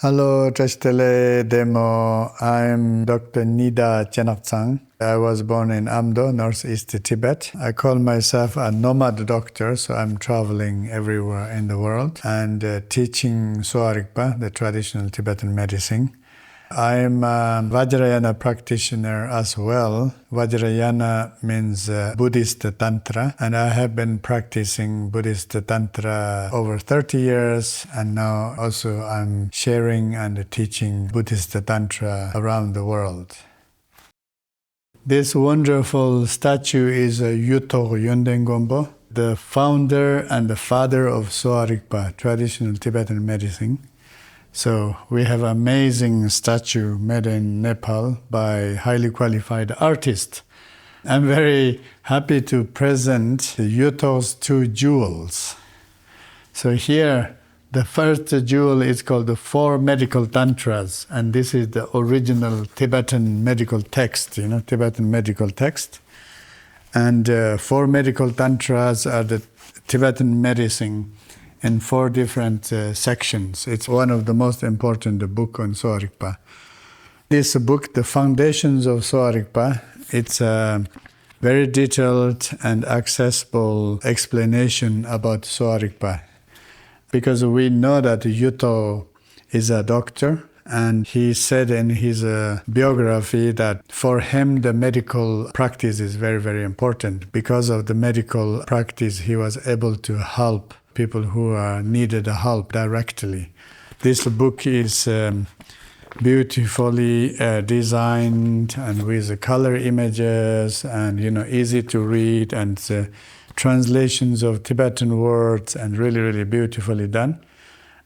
Hello, Trashtele Demo. I'm Dr. Nida Chenagtsang. I was born in Amdo, northeast Tibet. I call myself a nomad doctor, so I'm traveling everywhere in the world and teaching Sowa Rigpa, the traditional Tibetan medicine. I'm a Vajrayana practitioner as well. Vajrayana means Buddhist Tantra, and I have been practicing Buddhist Tantra over 30 years, and now also I'm sharing and teaching Buddhist Tantra around the world. This wonderful statue is Yuthok Nyingthig Ngöndro, the founder and the father of Sowa Rigpa, traditional Tibetan medicine. So we have an amazing statue made in Nepal by highly qualified artists. I'm very happy to present Yuthok's two jewels. So here, the first jewel is called the Four Medical Tantras, and this is the original Tibetan medical text, Tibetan medical text. And Four Medical Tantras are the Tibetan medicine in four different sections. It's one of the most important books on Sowa Rigpa. This book, The Foundations of Sowa Rigpa, it's a very detailed and accessible explanation about Sowa Rigpa. Because we know that Yuthok is a doctor, and he said in his biography that for him the medical practice is very, very important. Because of the medical practice, he was able to help people who needed help directly. This book is beautifully designed and with color images and easy to read and translations of Tibetan words and really, really beautifully done.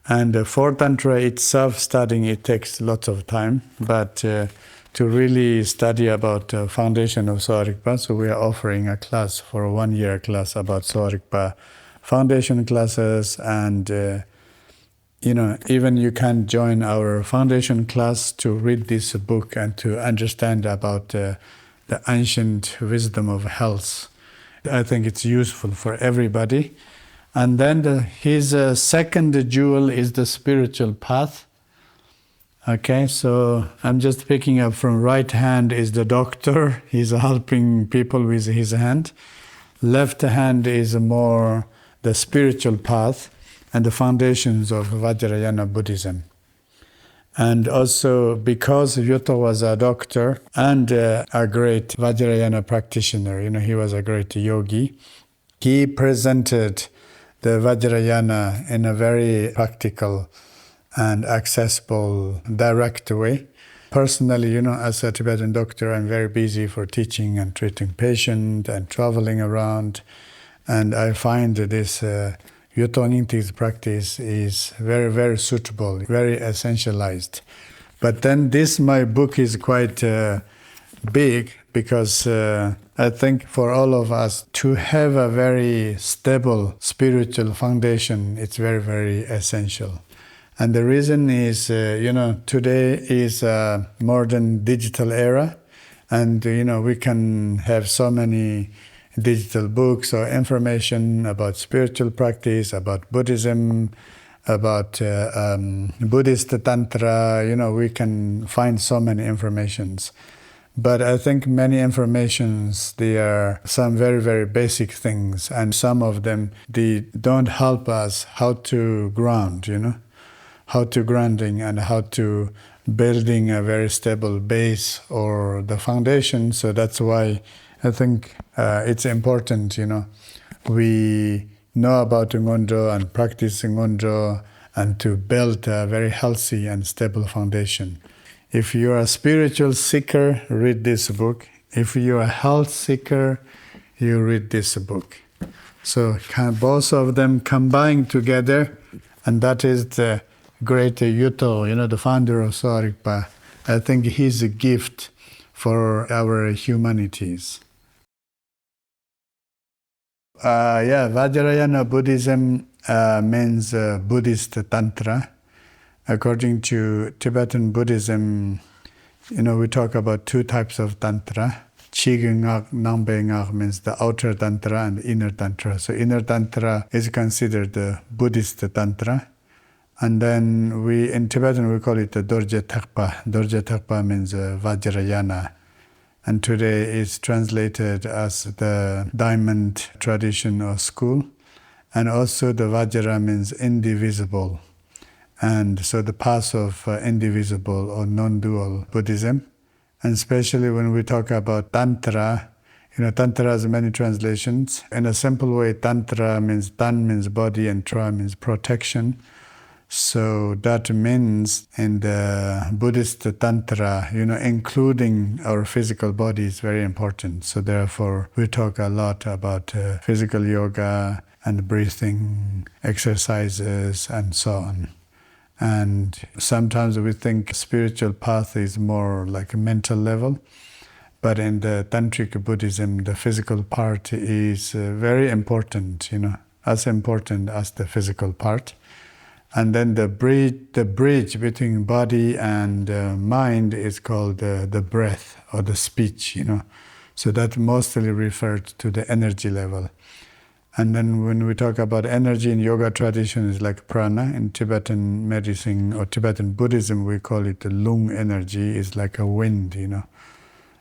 And for Tantra itself, studying it takes lots of time, but to really study about foundation of Sowa Rigpa, so we are offering a class for a 1-year class about Sowa Rigpa foundation classes, and even you can join our foundation class to read this book and to understand about the ancient wisdom of health. I think it's useful for everybody. And then his second jewel is the spiritual path. Okay, so I'm just picking up from right hand is the doctor. He's helping people with his hand. Left hand is more the spiritual path and the foundations of Vajrayana Buddhism. And also because Yuthok was a doctor and a great Vajrayana practitioner, he was a great yogi, he presented the Vajrayana in a very practical and accessible, direct way. Personally, as a Tibetan doctor, I'm very busy for teaching and treating patients and traveling around. And I find this Yuthok Nyingthig's practice is very, very suitable, very essentialized. But then my book is quite big because I think for all of us to have a very stable spiritual foundation, it's very, very essential. And the reason is, today is a modern digital era, and, we can have so many digital books or information about spiritual practice, about Buddhism, about Buddhist Tantra, we can find so many informations. But I think many informations, they are some very, very basic things, and some of them, they don't help us how to ground, how to grounding and how to building a very stable base or the foundation. So that's why I think it's important, we know about Ngondro and practice Ngondro and to build a very healthy and stable foundation. If you're a spiritual seeker, read this book. If you're a health seeker, you read this book. So both of them combine together, and that is the great Yuthok, the founder of Sowa Rigpa. I think he's a gift for our humanities. Vajrayana Buddhism means Buddhist Tantra. According to Tibetan Buddhism, we talk about two types of Tantra. Chigungak, Nambengak means the outer Tantra and inner Tantra. So inner Tantra is considered the Buddhist Tantra. And then in Tibetan, we call it the Dorje Thakpa. Dorje Thakpa means Vajrayana. And today it's translated as the diamond tradition or school. And also the Vajra means indivisible. And so the path of indivisible or non-dual Buddhism. And especially when we talk about Tantra, Tantra has many translations. In a simple way, Tantra means Tan means body and Tra means protection. So that means in the Buddhist Tantra, including our physical body is very important. So therefore, we talk a lot about physical yoga and breathing exercises and so on. And sometimes we think spiritual path is more like a mental level. But in the Tantric Buddhism, the physical part is very important, as important as the physical part. And then the bridge between body and mind is called the breath or the speech, So that mostly referred to the energy level. And then when we talk about energy in yoga tradition, it's like prana. In Tibetan medicine or Tibetan Buddhism, we call it the lung energy. It's like a wind,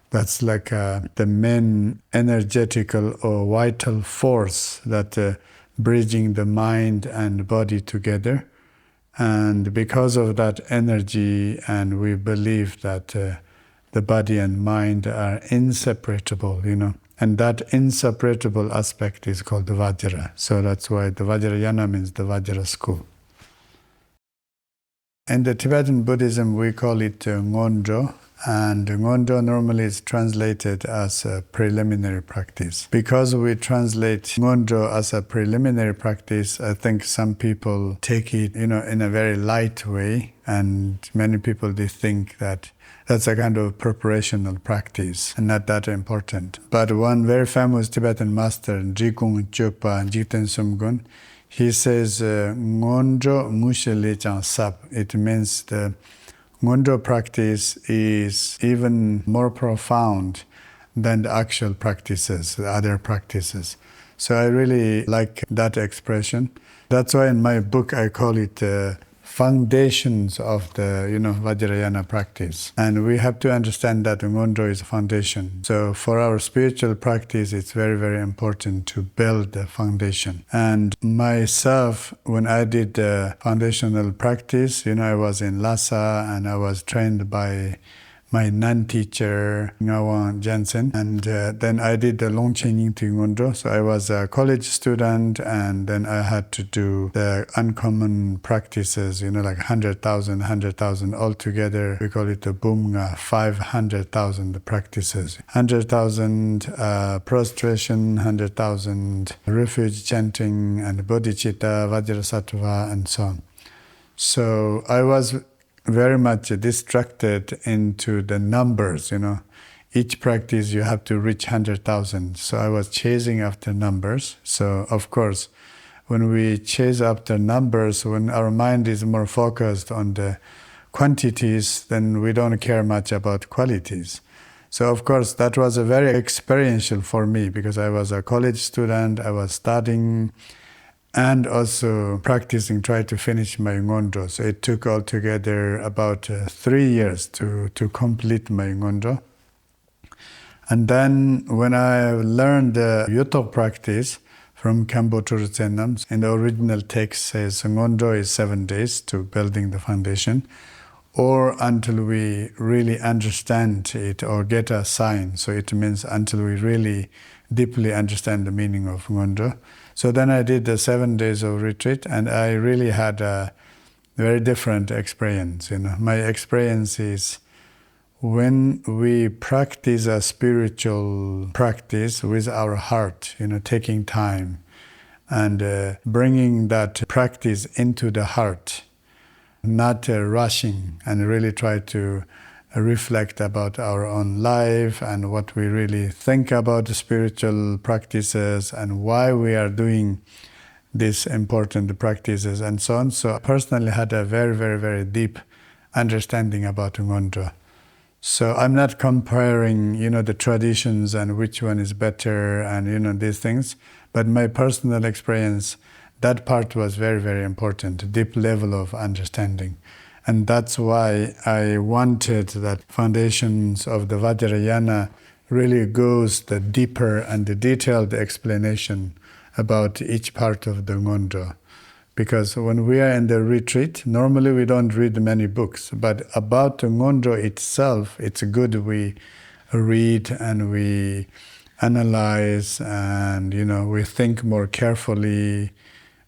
That's like the main energetical or vital force that bridging the mind and body together. And because of that energy, and we believe that the body and mind are inseparable, And that inseparable aspect is called the Vajra. So that's why the Vajrayana means the Vajra school. In the Tibetan Buddhism, we call it Ngondro. And Ngondro normally is translated as a preliminary practice. Because we translate Ngondro as a preliminary practice, I think some people take it, in a very light way. And many people, they think that that's a kind of preparational practice and not that important. But one very famous Tibetan master, Jikung Chöpa Jigten Sumgun, he says, Ngondro Mushele Chang Sap. It means the Ngondro practice is even more profound than the actual practices, the other practices. So I really like that expression. That's why in my book I call it foundations of the Vajrayana practice. And we have to understand that Ngondro is a foundation. So for our spiritual practice, it's very, very important to build the foundation. And myself, when I did the foundational practice, I was in Lhasa and I was trained by my non-teacher, Ngawang Jensen. And then I did the Longchen Nyingthig Ngöndro. So I was a college student, and then I had to do the uncommon practices, like 100,000 altogether. We call it the Bumga, 500,000 practices. 100,000 prostration, 100,000 refuge chanting, and bodhicitta, vajrasattva, and so on. So I was very much distracted into the numbers, Each practice you have to reach 100,000. So I was chasing after numbers. So of course, when we chase after numbers, when our mind is more focused on the quantities, then we don't care much about qualities. So of course, that was a very experiential for me because I was a college student, I was studying, and also practicing, try to finish my Ngondro. So it took altogether about 3 years to complete my Ngondro. And then when I learned the Yuthok practice from Khenpo Trulchen Nam, in the original text says Ngondro is 7 days to building the foundation, or until we really understand it or get a sign. So it means until we really deeply understand the meaning of Ngondro. So then I did the 7 days of retreat, and I really had a very different experience. My experience is when we practice a spiritual practice with our heart, taking time and bringing that practice into the heart, not rushing, and really try to reflect about our own life and what we really think about the spiritual practices and why we are doing these important practices and so on. So I personally had a very, very, very deep understanding about Ngondro. So I'm not comparing, the traditions and which one is better and, these things, but my personal experience That part was very, very important, a deep level of understanding. And that's why I wanted that foundations of the Vajrayana really goes the deeper and the detailed explanation about each part of the Ngondro. Because when we are in the retreat, normally we don't read many books, but about the Ngondro itself, it's good we read and we analyze and, we think more carefully,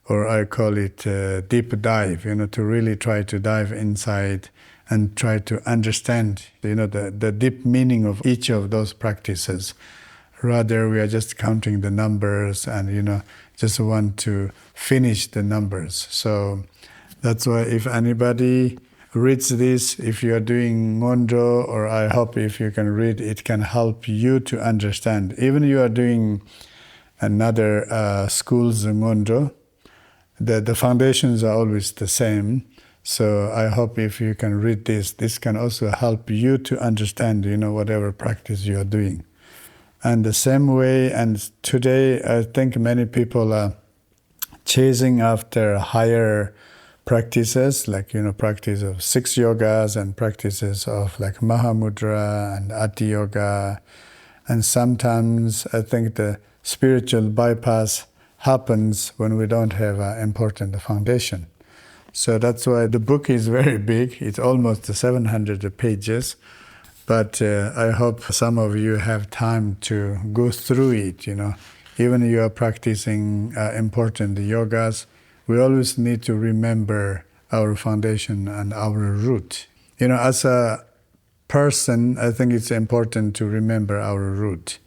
or I call it deep dive, to really try to dive inside and try to understand, the deep meaning of each of those practices. Rather, we are just counting the numbers and, just want to finish the numbers. So that's why if anybody reads this, if you are doing Ngondro, or I hope if you can read, it can help you to understand. Even you are doing another school's Ngondro, the foundations are always the same. So I hope if you can read this can also help you to understand, whatever practice you are doing. And the same way, and today I think many people are chasing after higher practices, like, practice of 6 yogas and practices of like Mahamudra and Ati Yoga. And sometimes I think the spiritual bypass happens when we don't have an important foundation. So that's why the book is very big. It's almost 700 pages. But I hope some of you have time to go through it, Even you are practicing important yogas, we always need to remember our foundation and our root. As a person, I think it's important to remember our root.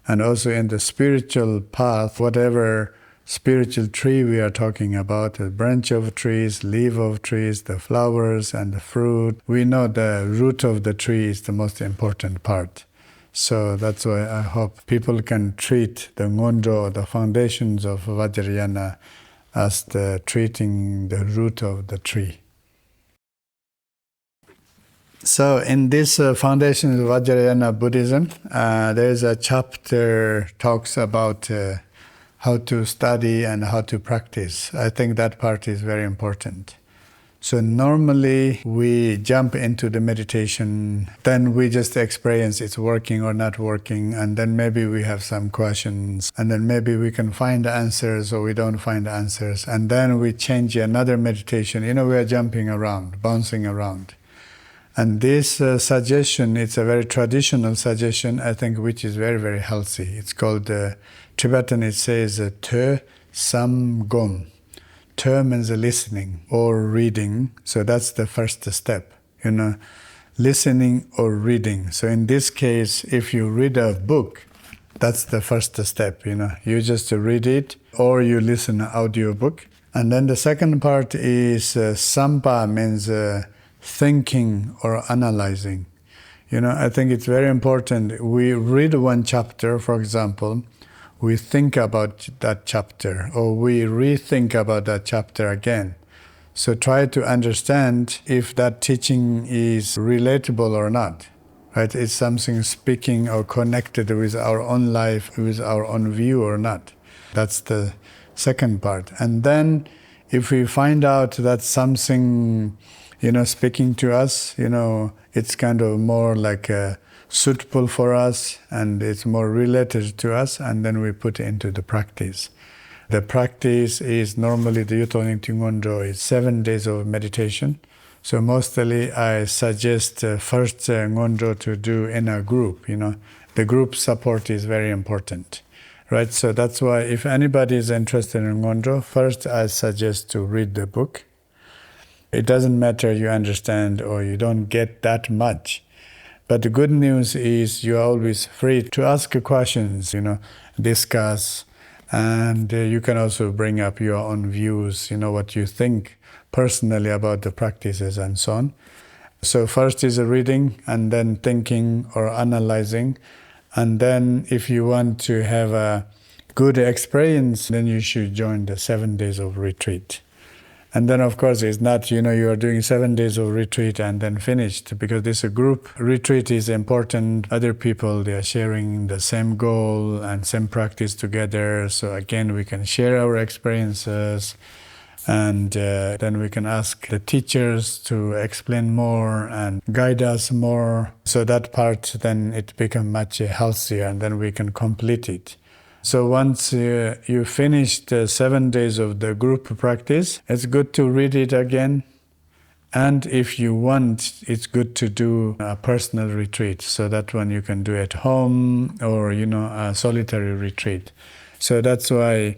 And also in the spiritual path, whatever spiritual tree we are talking about, the branch of trees, leaf of trees, the flowers and the fruit, we know the root of the tree is the most important part. So that's why I hope people can treat the Ngondro, the foundations of Vajrayana, as treating the root of the tree. So in this foundations of Vajrayana Buddhism, there is a chapter talks about how to study and how to practice. I think that part is very important. So normally we jump into the meditation, then we just experience it's working or not working, and then maybe we have some questions, and then maybe we can find answers or we don't find answers, and then we change another meditation. We are jumping around, bouncing around. And this suggestion, it's a very traditional suggestion, I think, which is very, very healthy. It's called, Tibetan it says, Te Sam Gom. Te means listening or reading, so that's the first step, listening or reading. So in this case, if you read a book, that's the first step, You just read it or you listen to an audio book. And then the second part is Sampa means thinking or analyzing. I think it's very important. We read one chapter, for example, we think about that chapter, or we rethink about that chapter again. So try to understand if that teaching is relatable or not, right? Is something speaking or connected with our own life, with our own view or not? That's the second part. And then if we find out that something, speaking to us, it's kind of more like suitable for us and it's more related to us, and then we put it into the practice. The practice is normally the Yuthok Nyingthig Ngöndro is 7 days of meditation. So mostly I suggest first Ngondro to do in a group, The group support is very important, right? So that's why if anybody is interested in Ngondro, first I suggest to read the book. It doesn't matter you understand or you don't get that much. But the good news is you're always free to ask questions, discuss, and you can also bring up your own views, what you think personally about the practices and so on. So first is a reading, and then thinking or analyzing. And then if you want to have a good experience, then you should join the 7 days of retreat. And then, of course, it's not, you are doing 7 days of retreat and then finished, because this group retreat is important. Other people, they are sharing the same goal and same practice together. So again, we can share our experiences, and then we can ask the teachers to explain more and guide us more. So that part, then it becomes much healthier, and then we can complete it. So once you finish the 7 days of the group practice, it's good to read it again. And if you want, it's good to do a personal retreat. So that one you can do at home, or, a solitary retreat. So that's why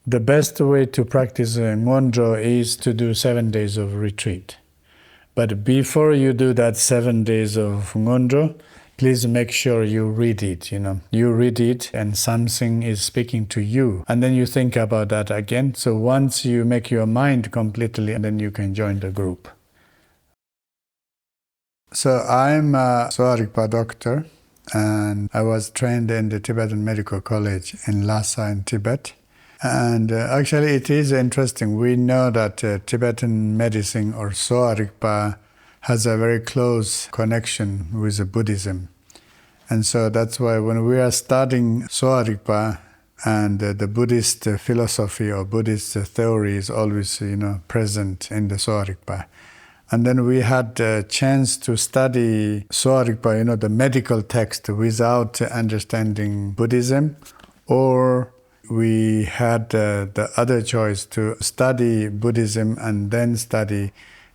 the best way to practice Ngondro is to do 7 days of retreat. But before you do that 7 days of Ngondro, please make sure you read it, You read it and something is speaking to you. And then you think about that again. So once you make your mind completely, and then you can join the group. So I'm a Sowa Rigpa doctor, and I was trained in the Tibetan Medical College in Lhasa in Tibet. And actually it is interesting. We know that Tibetan medicine, or Sowa Rigpa, has a very close connection with Buddhism. And so that's why when we are studying Sowa Rigpa, and the Buddhist philosophy or Buddhist theory is always present in the Sowa Rigpa. And then we had a chance to study Sowa Rigpa, the medical text, without understanding Buddhism, or we had the other choice to study Buddhism and then study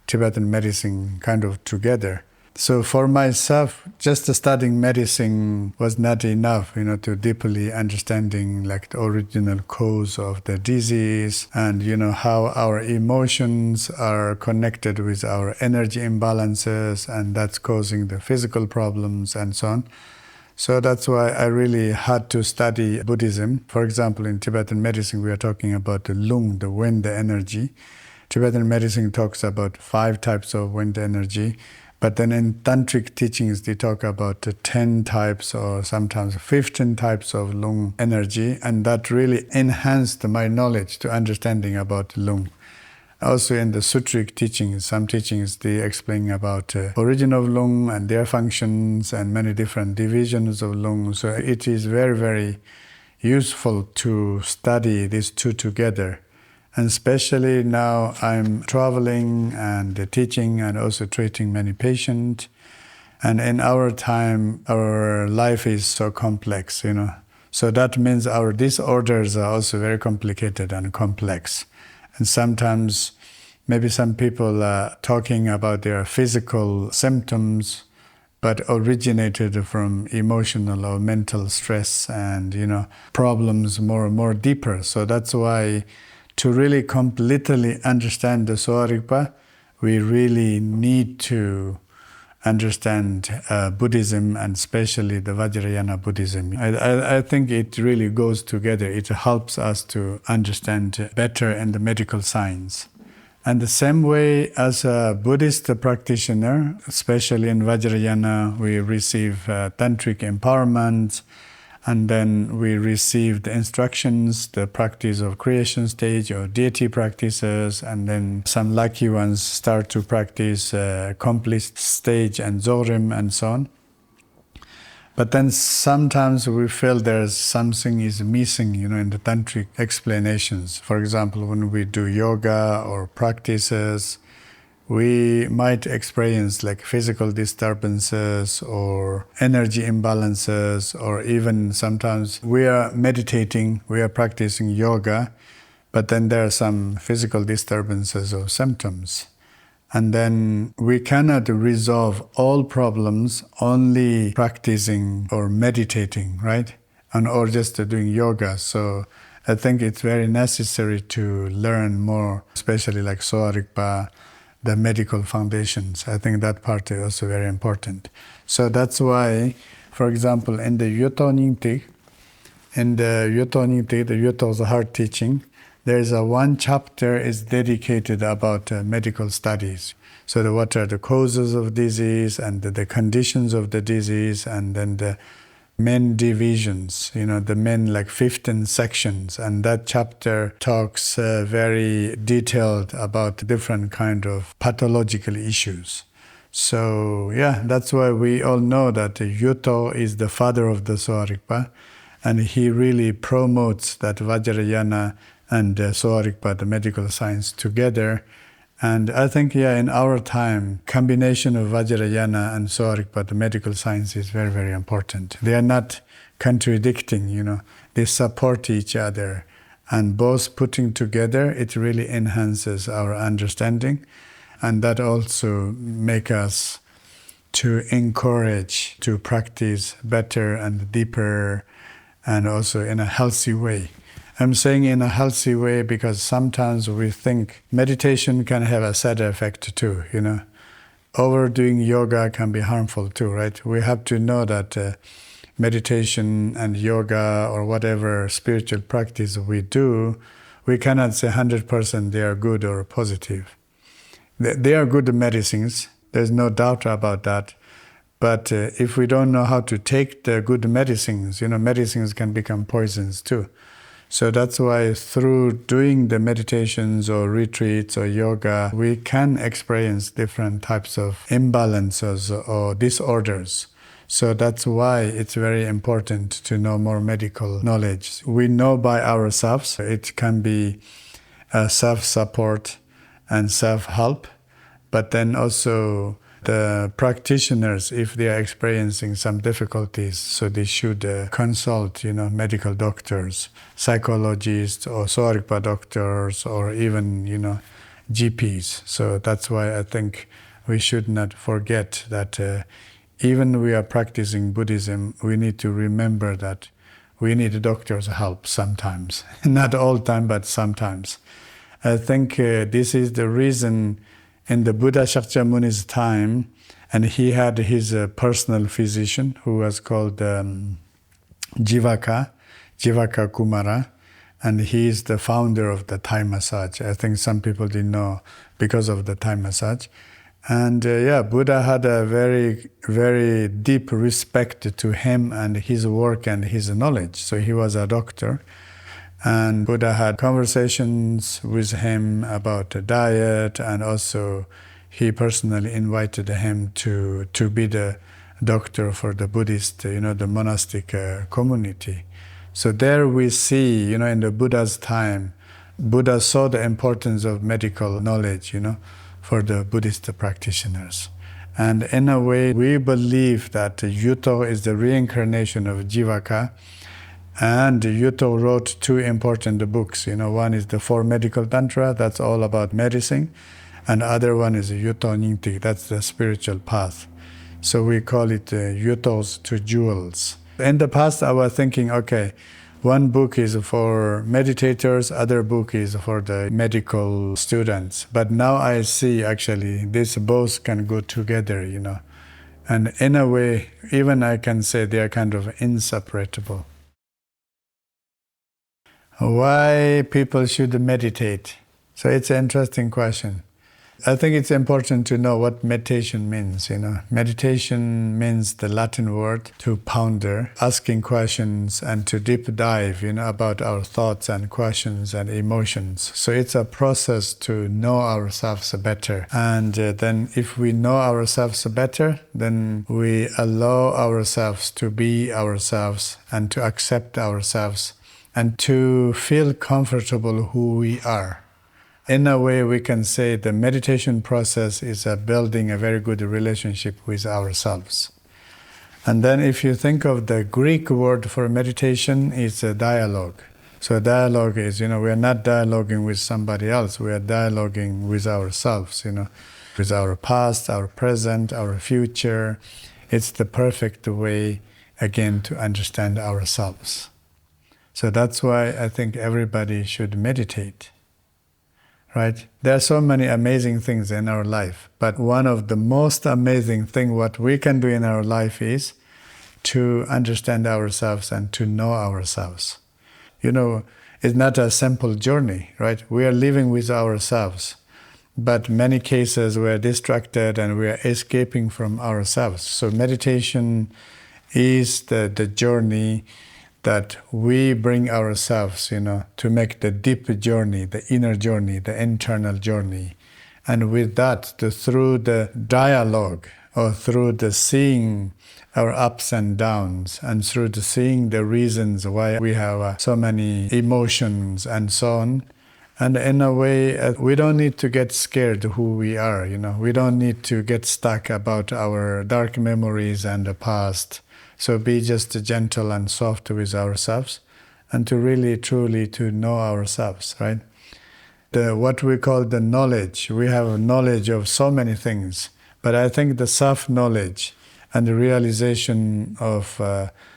Tibetan medicine kind of together. So for myself, just studying medicine was not enough, to deeply understanding like the original cause of the disease, and how our emotions are connected with our energy imbalances, and that's causing the physical problems and so on. So that's why I really had to study Buddhism. For example, in Tibetan medicine, we are talking about the lung, the wind energy. Tibetan medicine talks about 5 types of wind energy. But then in Tantric teachings, they talk about 10 types or sometimes 15 types of lung energy. And that really enhanced my knowledge to understanding about lung. Also in the sutric teachings, some teachings, they explain about origin of lung and their functions and many different divisions of lung. So it is very, very useful to study these two together. And especially now I'm traveling and teaching and also treating many patients. And in our time, our life is so complex, So that means our disorders are also very complicated and complex. And sometimes maybe some people are talking about their physical symptoms, but originated from emotional or mental stress and, problems more deeper. So that's why to really completely understand the Sowa Rigpa, we really need to understand Buddhism, and especially the Vajrayana Buddhism. I think it really goes together. It helps us to understand better in the medical science. And the same way as a Buddhist practitioner, especially in Vajrayana, we receive tantric empowerment, and then we receive the instructions, the practice of creation stage or deity practices, and then some lucky ones start to practice complete stage and Zorim and so on. But then sometimes we feel there's something is missing, in the tantric explanations. For example, when we do yoga or practices, we might experience like physical disturbances or energy imbalances, or even sometimes we are meditating, we are practicing yoga, but then there are some physical disturbances or symptoms. And then we cannot resolve all problems only practicing or meditating, right? Or just doing yoga. So I think it's very necessary to learn more, especially like Sowa Rigpa, the medical foundations. I think that part is also very important. So that's why, for example, in the Yuthok Nyingthig, the Yuthok's heart teaching, there is one chapter is dedicated about medical studies. So what are the causes of disease and the conditions of the disease, and then the main divisions, the main 15 sections. And that chapter talks very detailed about different kind of pathological issues. So that's why we all know that Yuthok is the father of the Sowa Rigpa, and he really promotes that Vajrayana and Sowa Rigpa, the medical science, together. And I think, in our time, combination of Vajrayana and Sowa Rigpa, the medical science, is very, very important. They are not contradicting, they support each other. And both putting together, it really enhances our understanding. And that also make us to encourage to practice better and deeper and also in a healthy way. I'm saying in a healthy way because sometimes we think meditation can have a side effect too, Overdoing yoga can be harmful too, right? We have to know that meditation and yoga or whatever spiritual practice we do, we cannot say 100% they are good or positive. They are good medicines, there's no doubt about that. But if we don't know how to take the good medicines, medicines can become poisons too. So that's why through doing the meditations or retreats or yoga, we can experience different types of imbalances or disorders. So that's why it's very important to know more medical knowledge. We know by ourselves, it can be self-support and self-help, but then also the practitioners, if they are experiencing some difficulties, so they should consult, medical doctors, psychologists, or Sowa Rigpa doctors, or even, GPs. So that's why I think we should not forget that even we are practicing Buddhism, we need to remember that we need a doctor's help sometimes. Not all the time, but sometimes. I think this is the reason in the Buddha Shakyamuni's time, and he had his personal physician who was called Jivaka Kumara, and he is the founder of the Thai massage. I think some people didn't know because of the Thai massage. And Buddha had a very, very deep respect to him and his work and his knowledge. So he was a doctor. And Buddha had conversations with him about the diet, and also he personally invited him to be the doctor for the Buddhist, the monastic community. So there we see, in the Buddha's time, Buddha saw the importance of medical knowledge, for the Buddhist practitioners. And in a way, we believe that Yuthok is the reincarnation of Jivaka. And Yuthok wrote two important books. One is the Four Medical Tantra, that's all about medicine. And the other one is Yuthok Nyingthig, that's the spiritual path. So we call it Yuthok's Two Jewels. In the past, I was thinking, okay, one book is for meditators, other book is for the medical students. But now I see actually these both can go together, And in a way, even I can say they are kind of inseparable. Why people should meditate? So it's an interesting question. I think it's important to know what meditation means, Meditation means the Latin word to ponder, asking questions and to deep dive, about our thoughts and questions and emotions. So it's a process to know ourselves better. And then if we know ourselves better, then we allow ourselves to be ourselves and to accept ourselves and to feel comfortable who we are. In a way, we can say the meditation process is building a very good relationship with ourselves. And then if you think of the Greek word for meditation, it's a dialogue. So dialogue is, we are not dialoguing with somebody else, we are dialoguing with ourselves, with our past, our present, our future. It's the perfect way, again, to understand ourselves. So that's why I think everybody should meditate. Right? There are so many amazing things in our life, but one of the most amazing things what we can do in our life is to understand ourselves and to know ourselves. It's not a simple journey, right? We are living with ourselves, but many cases we are distracted and we are escaping from ourselves. So meditation is the journey that we bring ourselves, to make the deep journey, the inner journey, the internal journey. And with that, through the dialogue, or through the seeing our ups and downs, and through the seeing the reasons why we have so many emotions and so on. And in a way, we don't need to get scared who we are, We don't need to get stuck about our dark memories and the past. So be just gentle and soft with ourselves, and to really, truly to know ourselves, right? What we call the knowledge. We have knowledge of so many things, but I think the self-knowledge and the realization of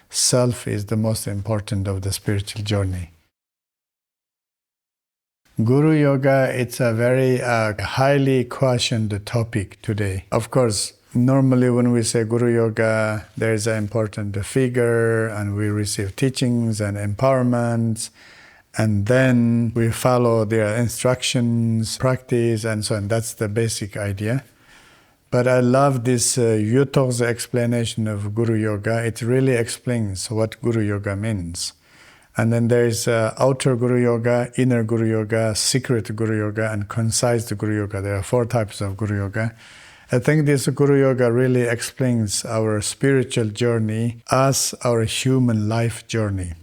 self is the most important of the spiritual journey. Guru Yoga, it's a very highly questioned topic today. Of course, normally when we say Guru Yoga, there is an important figure, and we receive teachings and empowerments, and then we follow their instructions, practice, and so on. That's the basic idea. But I love this Yuthok's explanation of Guru Yoga. It really explains what Guru Yoga means. And then there is outer Guru Yoga, inner Guru Yoga, secret Guru Yoga, and concise Guru Yoga. There are 4 types of Guru Yoga. I think this Guru Yoga really explains our spiritual journey as our human life journey.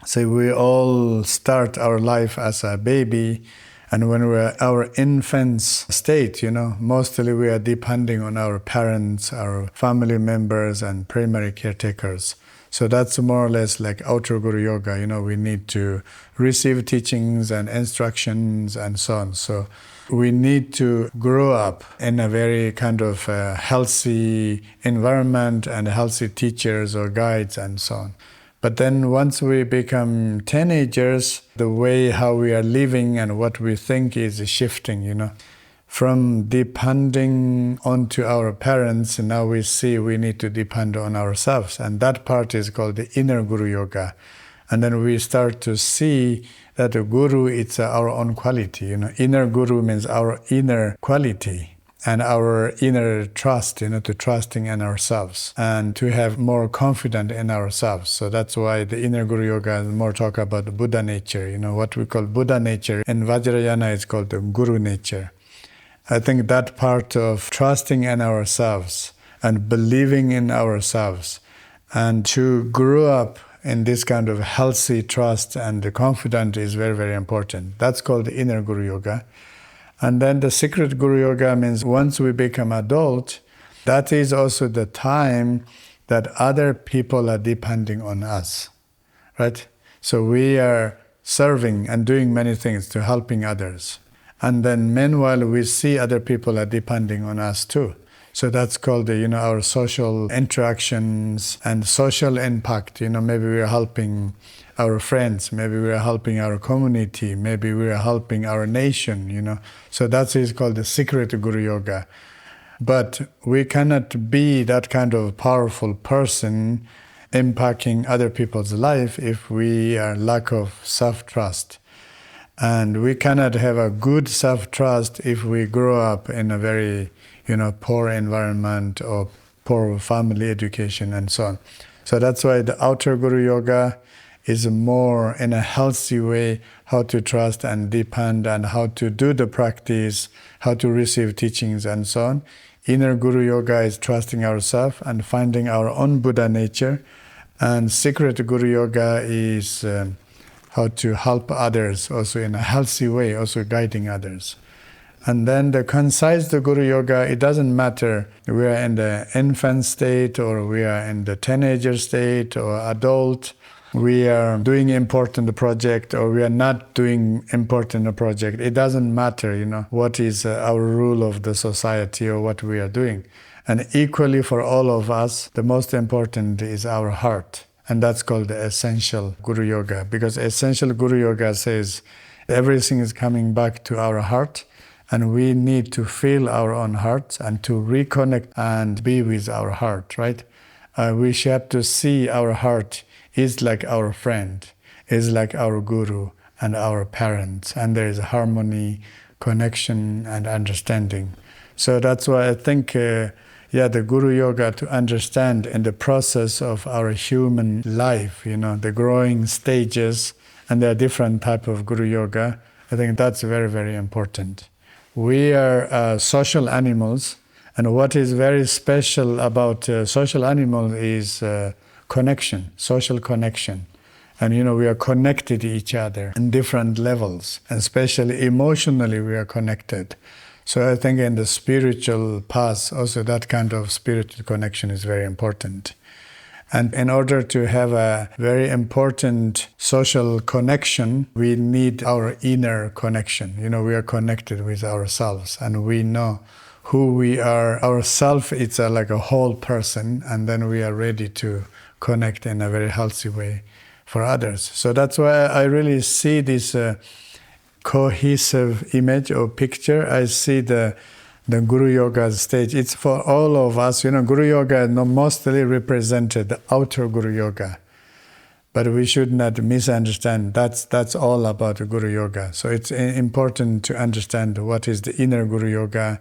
So we all start our life as a baby, and when we're our infant's state, mostly we are depending on our parents, our family members, and primary caretakers. So that's more or less like outer Guru Yoga. We need to receive teachings and instructions and so on. So we need to grow up in a very kind of healthy environment and healthy teachers or guides and so on. But then once we become teenagers, the way how we are living and what we think is shifting, From depending onto our parents, now we see we need to depend on ourselves. And that part is called the inner Guru Yoga. And then we start to see that the Guru, it's our own quality. Inner Guru means our inner quality and our inner trust, to trusting in ourselves and to have more confidence in ourselves. So that's why the inner Guru Yoga more talk about the Buddha nature. What we call Buddha nature in Vajrayana is called the Guru nature. I think that part of trusting in ourselves and believing in ourselves and to grow up in this kind of healthy trust and confidence is very, very important. That's called the inner Guru Yoga. And then the secret Guru Yoga means once we become adult, that is also the time that other people are depending on us, right? So we are serving and doing many things to helping others. And then meanwhile, we see other people are depending on us too. So that's called, our social interactions and social impact. Maybe we are helping our friends, maybe we are helping our community, maybe we are helping our nation, So that is called the secret Guru Yoga. But we cannot be that kind of powerful person impacting other people's life if we are lack of self-trust. And we cannot have a good self-trust if we grow up in a very, poor environment or poor family education and so on. So that's why the outer Guru Yoga is more in a healthy way how to trust and depend and how to do the practice, how to receive teachings and so on. Inner Guru Yoga is trusting ourselves and finding our own Buddha nature. And secret Guru Yoga is how to help others also in a healthy way, also guiding others. And then the concise Guru Yoga, it doesn't matter we are in the infant state or we are in the teenager state or adult, we are doing important project or we are not doing important project. It doesn't matter, what is our rule of the society or what we are doing. And equally for all of us, the most important is our heart. And that's called the essential Guru Yoga, because essential Guru Yoga says everything is coming back to our heart, and we need to feel our own hearts and to reconnect and be with our heart, right? We have to see our heart is like our friend, is like our guru and our parents, and there is harmony, connection, and understanding. So that's why I think the Guru Yoga to understand in the process of our human life, the growing stages, and there are different types of Guru Yoga. I think that's very, very important. We are social animals, and what is very special about social animal is connection, social connection. And we are connected to each other in different levels, and especially emotionally we are connected. So I think in the spiritual path, also that kind of spiritual connection is very important. And in order to have a very important social connection, we need our inner connection. We are connected with ourselves, and we know who we are. Ourself, it's like a whole person, and then we are ready to connect in a very healthy way for others. So that's why I really see this cohesive image or picture. I see the Guru Yoga stage. It's for all of us. Guru Yoga mostly represented the outer Guru Yoga. But we should not misunderstand. That's all about Guru Yoga. So it's important to understand what is the inner Guru Yoga,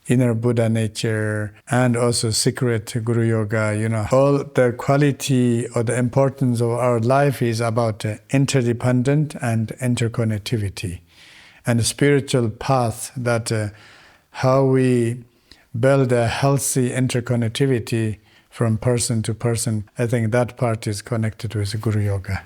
inner Buddha nature, and also secret Guru Yoga. All the quality or the importance of our life is about interdependent and interconnectivity. And the spiritual path, that how we build a healthy interconnectivity from person to person, I think that part is connected with Guru Yoga.